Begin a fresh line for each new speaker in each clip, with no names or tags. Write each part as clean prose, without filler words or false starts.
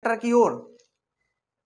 Chapter की ओर,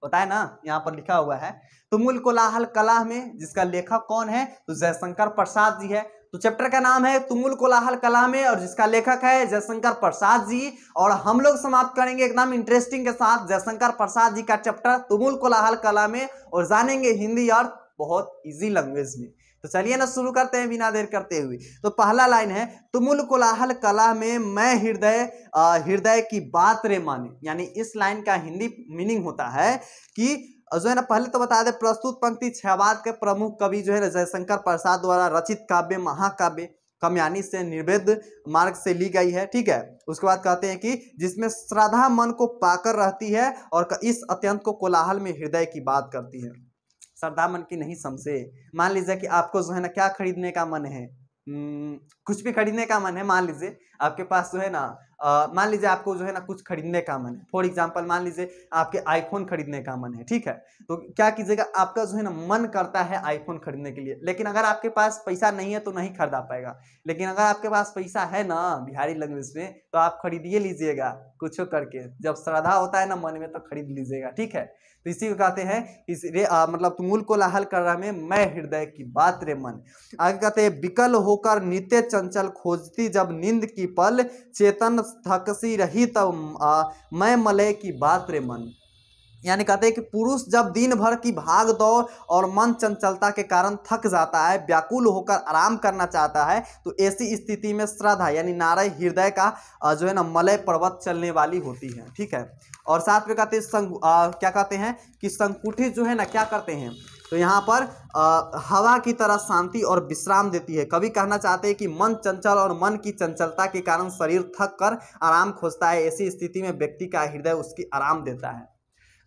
होता है ना, यहाँ पर लिखा हुआ है तुमुल कोलाहल कला में, जिसका लेखक कौन है, तो जयशंकर प्रसाद जी है। तो चैप्टर का नाम है तुमुल कोलाहल कला में और जिसका लेखक है जयशंकर प्रसाद जी। और हम लोग समाप्त करेंगे एकदम इंटरेस्टिंग के साथ जयशंकर प्रसाद जी का चैप्टर तुमुल कोलाहल कला में, और जानेंगे हिंदी अर्थ बहुत इजी लैंग्वेज में। तो चलिए ना शुरू करते हैं बिना देर करते हुए। तो पहला लाइन है तुमुल कोलाहल कला में मैं हृदय की बात रे माने, यानी इस लाइन का हिंदी मीनिंग होता है कि जो है ना, पहले तो बता दे प्रस्तुत पंक्ति क्षयवाद के प्रमुख कवि जो है ना जयशंकर प्रसाद द्वारा रचित काव्य महाकाव्य कामयानी से निर्वेद मार्ग से ली गई है। ठीक है, उसके बाद कहते हैं कि जिसमें श्रद्धा मन को पाकर रहती है और इस अत्यंत को कोलाहल में हृदय की बात करती है। श्रद्धा मन की नहीं समझे, मान लीजिए कि आपको जो है ना क्या खरीदने का मन है, कुछ भी खरीदने का मन है, मान लीजिए आपके पास जो है ना मान लीजिए आपको जो है ना कुछ खरीदने का मन है, फॉर एग्जांपल मान लीजिए आपके आईफोन खरीदने का मन है। ठीक है, तो क्या कीजिएगा, आपका जो है ना मन करता है आईफोन खरीदने के लिए, लेकिन अगर आपके पास पैसा नहीं है तो नहीं खरीदा पाएगा। लेकिन अगर आपके पास पैसा है ना, बिहारी लैंग्वेज में, तो आप खरीदिए लीजिएगा कुछ करके, जब श्रद्धा होता है ना मन में तो खरीद लीजिएगा। ठीक है, तो इसी को कहते हैं मतलब तुमुल कोलाहल कला में मैं हृदय की बात रे मन। आगे कहते हैं विकल होकर नित्य चंचल खोजती जब नींद की पल, चेतन थकसी रही तब मैं मलय की बात रे मन। यानी कहते हैं कि पुरुष जब दिन भर की भाग दौड़ और मन चंचलता के कारण थक जाता है, व्याकुल होकर आराम करना चाहता है, तो ऐसी स्थिति में श्रद्धा यानी नारायण हृदय का जो है ना मलय पर्वत चलने वाली होती है। ठीक है, और साथ में कहते हैं क्या कहते हैं कि संकुठी जो है ना क्या करते हैं, तो यहाँ पर हवा की तरह शांति और विश्राम देती है। कवि कहना चाहते हैं कि मन चंचल और मन की चंचलता के कारण शरीर थक कर आराम खोजता है, ऐसी स्थिति में व्यक्ति का हृदय उसकी आराम देता है।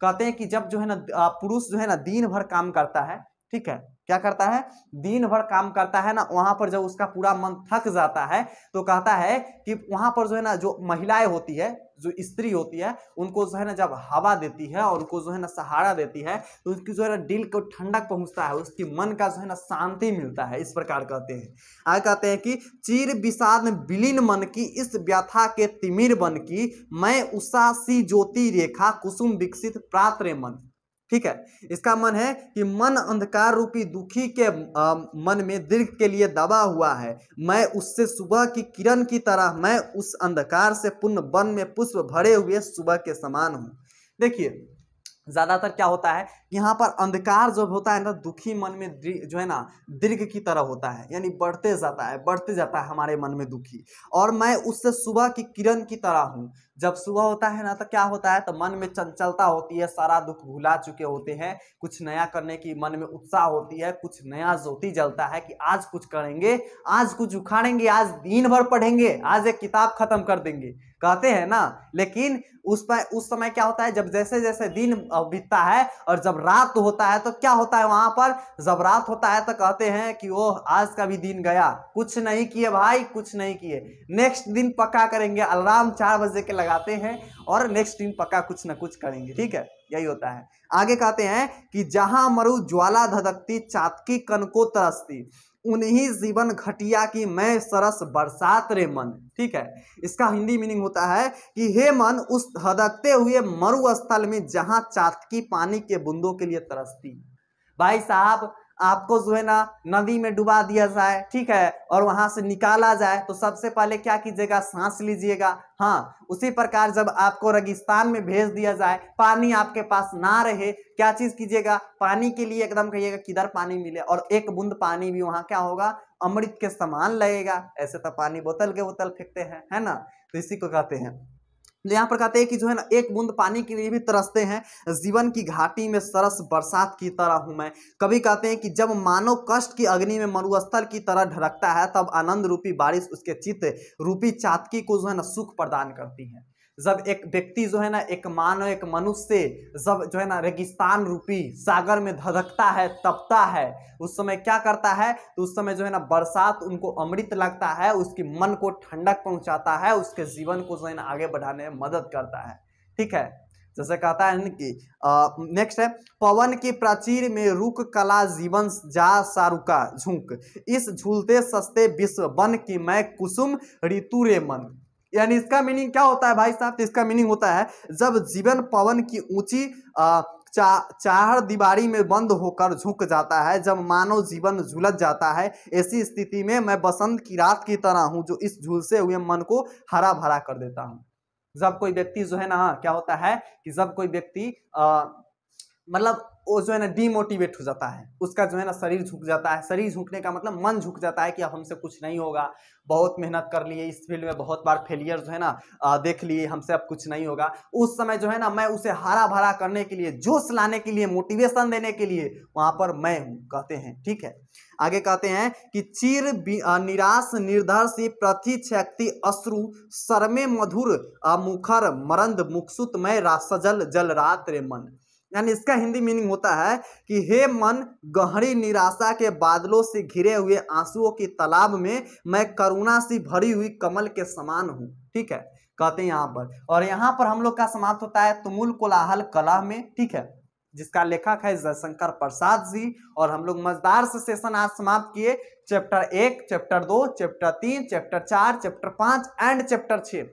कहते हैं कि जब जो है ना पुरुष जो है ना दिन भर काम करता है, ठीक है, क्या करता है, दिन भर काम करता है ना, वहां पर जब उसका पूरा मन थक जाता है तो कहता है कि वहां पर जो है ना जो महिलाएं होती है, जो स्त्री होती है, उनको जो है ना जब हवा देती है और उनको जो है ना सहारा देती है तो उसकी जो है ना दिल को ठंडक पहुंचता है, उसकी मन का जो है ना शांति मिलता है। इस प्रकार कहते हैं। आगे कहते हैं कि चीर विषाद विलीन मन की इस व्यथा के तिमिर बन की, मैं उषा सी ज्योति रेखा कुसुम विकसित प्रात्र मन। ठीक है, इसका मन है कि मन अंधकार रूपी दुखी के मन में दीर्घ के लिए दबा हुआ है, मैं उससे सुबह की किरण की तरह, मैं उस अंधकार से पूर्ण वन में पुष्प भरे हुए सुबह के समान हूँ। देखिए ज्यादातर क्या होता है, यहाँ पर अंधकार जो होता है ना दुखी मन में जो है ना दीर्घ की तरह होता है, यानी बढ़ते जाता है हमारे मन में दुखी, और मैं उससे सुबह की किरण की तरह हूँ। जब सुबह होता है ना तो क्या होता है, तो मन में चंचलता होती है, सारा दुख भुला चुके होते हैं, कुछ नया करने की मन में उत्साह होती है, कुछ नया ज्योति जलता है कि आज कुछ करेंगे, आज कुछ उखाड़ेंगे, आज दिन भर पढ़ेंगे, आज एक किताब खत्म कर देंगे, कहते हैं ना। लेकिन उस समय क्या होता है, जब जैसे जैसे दिन बीतता है और जब रात होता है तो क्या होता है, वहां पर जब रात होता है तो कहते हैं कि ओह आज का भी दिन गया, कुछ नहीं किए भाई, कुछ नहीं किए, नेक्स्ट दिन पक्का करेंगे। अलार्म 4 बजे के लगाते हैं और नेक्स्ट दिन पक्का कुछ ना कुछ करेंगे। ठीक है, यही होता है। आगे कहते हैं कि जहां मरु ज्वाला धधकती चातकी कनको तरसती, उन्हीं जीवन घटिया की मैं सरस बरसात रे मन। ठीक है, इसका हिंदी मीनिंग होता है कि हे मन उस धधकते हुए मरुस्थल में जहां चातकी पानी के बूंदों के लिए तरसती। भाई साहब आपको जो है ना नदी में डुबा दिया जाए, ठीक है, और वहां से निकाला जाए तो सबसे पहले क्या कीजिएगा, सांस लीजिएगा। हाँ, उसी प्रकार जब आपको रेगिस्तान में भेज दिया जाए, पानी आपके पास ना रहे, क्या चीज कीजिएगा, पानी के लिए एकदम कहिएगा किधर पानी मिले, और एक बूंद पानी भी वहां क्या होगा, अमृत के समान लगेगा। ऐसे तो पानी बोतल के बोतल फेंकते हैं, है ना, तो इसी को कहते हैं। यहाँ पर कहते हैं कि जो है ना एक बूंद पानी के लिए भी तरसते हैं, जीवन की घाटी में सरस बरसात की तरह हूं मैं। कभी कहते हैं कि जब मानव कष्ट की अग्नि में मरुस्थल की तरह ढरकता है तब आनंद रूपी बारिश उसके चित्त रूपी चातकी को जो है ना सुख प्रदान करती है। जब एक व्यक्ति जो है ना एक मानव एक मनुष्य जब जो है ना रेगिस्तान रूपी सागर में धधकता है, तपता है, उस समय क्या करता है, तो उस समय जो है ना बरसात उनको अमृत लगता है, उसके मन को ठंडक पहुंचाता है, उसके जीवन को जो है ना आगे बढ़ाने में मदद करता है। ठीक है, जैसे कहता है कि नेक्स्ट है, पवन की प्राचीर में रुक कला जीवन जा सारुका झुंक, इस झूलते सस्ते विश्व बन की मैं कुसुम ऋतु रे मन। यानी इसका मीनिंग क्या होता है भाई साहब? तो इसका मीनिंग होता है जब जीवन पवन की ऊंची चार दीवारी में बंद होकर झुक जाता है, जब मानव जीवन झुलस जाता है, ऐसी स्थिति में मैं बसंत की रात की तरह हूं जो इस झुलसे हुए मन को हरा भरा कर देता हूं। जब कोई व्यक्ति जो है ना, क्या होता है कि जब कोई व्यक्ति मतलब वो जो है ना डीमोटिवेट हो जाता है, उसका जो है ना शरीर झुक जाता है। शरीर झुकने का मतलब मन झुक जाता है कि अब हमसे कुछ नहीं होगा, बहुत मेहनत कर लिए इस फील्ड में, बहुत बार फेलियर जो है ना देख लिए, हमसे अब कुछ नहीं होगा। उस समय जो है ना मैं उसे हरा भरा करने के लिए, जोश लाने के लिए, मोटिवेशन देने के लिए वहां पर मैं हूं, कहते हैं। ठीक है, आगे कहते हैं कि चीर निराश निर्धर सी प्रति क्षति अश्रु सरमे मधुर मुखर मरंद मुक्सुत मैं सजल जल रात रे मन। यानी इसका हिंदी मीनिंग होता है कि हे मन, गहरी निराशा के बादलों से घिरे हुए आंसुओं की तालाब में मैं करुणा से भरी हुई कमल के समान हूँ। ठीक है, कहते हैं यहाँ पर। और यहाँ पर हम लोग का समाप्त होता है तुमुल कोलाहल कला में। ठीक है, जिसका लेखक है जयशंकर प्रसाद जी। और हम लोग मजेदार से सेशन आज समाप्त किए। Chapter 1, chapter 2, chapter 3, chapter 4, chapter 5 and chapter 6।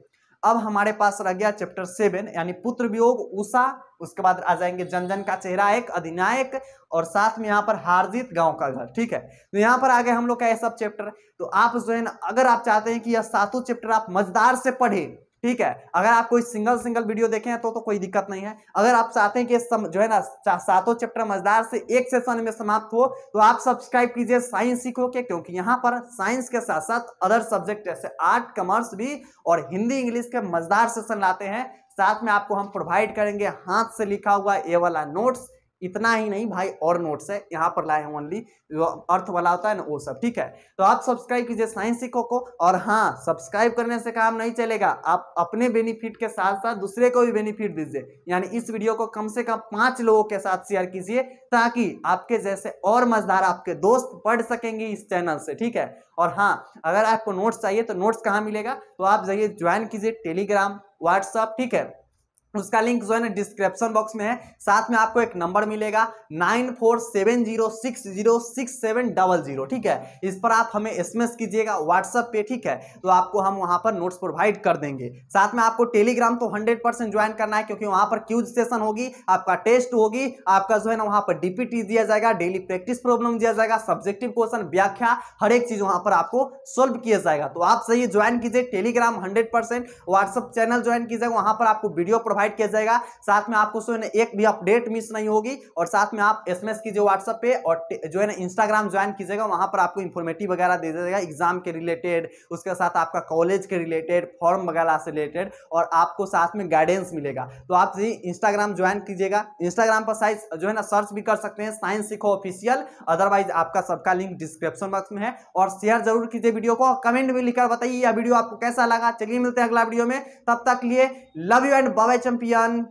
अब हमारे पास रह गया चैप्टर 7 यानी पुत्र वियोग, उषा। उसके बाद आ जाएंगे जन जन का चेहरा, एक अधिनायक, और साथ में यहाँ पर हार जीत गांव का घर। ठीक है, तो यहाँ पर आगे हम लोग का ये सब चैप्टर। तो आप जो है ना, अगर आप चाहते हैं कि यह सातों चैप्टर आप मजेदार से पढ़ें, ठीक है, अगर आप कोई सिंगल वीडियो देखें तो कोई दिक्कत नहीं है। अगर आप चाहते हैं कि जो है ना सातों चैप्टर मजेदार से एक सेशन में समाप्त हो, तो आप सब्सक्राइब कीजिए साइंस सीखो के, क्योंकि यहाँ पर साइंस के साथ साथ अदर सब्जेक्ट जैसे आर्ट, कॉमर्स भी और हिंदी, इंग्लिश के मजेदार सेशन लाते हैं। साथ में आपको हम प्रोवाइड करेंगे हाथ से लिखा हुआ ये वाला नोट्स। इतना ही नहीं भाई, और नोट्स है यहाँ पर लाए हैं, ओनली जो अर्थ वाला होता है ना वो सब। ठीक है, तो आप सब्सक्राइब कीजिए साइंस सीखो को। और हाँ, सब्सक्राइब करने से काम नहीं चलेगा, आप अपने बेनिफिट के साथ साथ दूसरे को भी बेनिफिट दीजिए। यानी इस वीडियो को कम से कम 5 लोगों के साथ शेयर कीजिए, ताकि आपके जैसे और मजेदार आपके दोस्त पढ़ सकेंगे इस चैनल से। ठीक है, और हाँ, अगर आपको नोट्स चाहिए तो नोट्स कहाँ मिलेगा? तो आप जाइए ज्वाइन कीजिए टेलीग्राम, व्हाट्सएप। ठीक है, उसका लिंक जो है ना डिस्क्रिप्शन बॉक्स में है। साथ में आपको एक नंबर मिलेगा 9470606700। ठीक है, इस पर आप हमें एसएमएस कीजिएगा व्हाट्सएप पे। ठीक है, तो आपको हम वहां पर नोट्स प्रोवाइड कर देंगे। साथ में आपको टेलीग्राम तो 100% ज्वाइन करना है, क्योंकि वहां पर क्यूज सेशन होगी, आपका टेस्ट होगी, आपका जो है ना वहां पर डीपीटी दिया जाएगा, डेली प्रैक्टिस प्रॉब्लम दिया जाएगा, सब्जेक्टिव क्वेश्चन, व्याख्या, हर एक चीज वहां पर आपको सोल्व किया जाएगा। तो आप सही ज्वाइन कीजिए टेलीग्राम 100%, व्हाट्सएप चैनल ज्वाइन कीजिएगा, वहां पर आपको वीडियो प्रोवाइड किया जाएगा। साथ में आपको एक भी अपडेट मिस नहीं होगी। और साथ में आप एसएमएस कीजिए व्हाट्सएप पे, और जो है ना इंस्टाग्राम ज्वाइन कीजिएगा, वहां पर आपको इंफॉर्मेटिव वगैरह दे देगा एग्जाम के रिलेटेड, उसके साथ आपका कॉलेज के रिलेटेड, फॉर्म वगैरह से रिलेटेड, और आपको साथ में गाइडेंस मिलेगा। तो आप इंस्टाग्राम ज्वाइन कीजिएगा। इंस्टाग्राम पर साइज जो है ना सर्च भी कर सकते हैं, साइंस सीखो ऑफिशियल। अदरवाइज आपका सबका लिंक डिस्क्रिप्शन बॉक्स में है। और शेयर जरूर कीजिए वीडियो को, कमेंट में लिखकर बताइए यह वीडियो आपको कैसा लगा। चलिए मिलते हैं अगला वीडियो में, तब तक लिए love you and bye bye champion.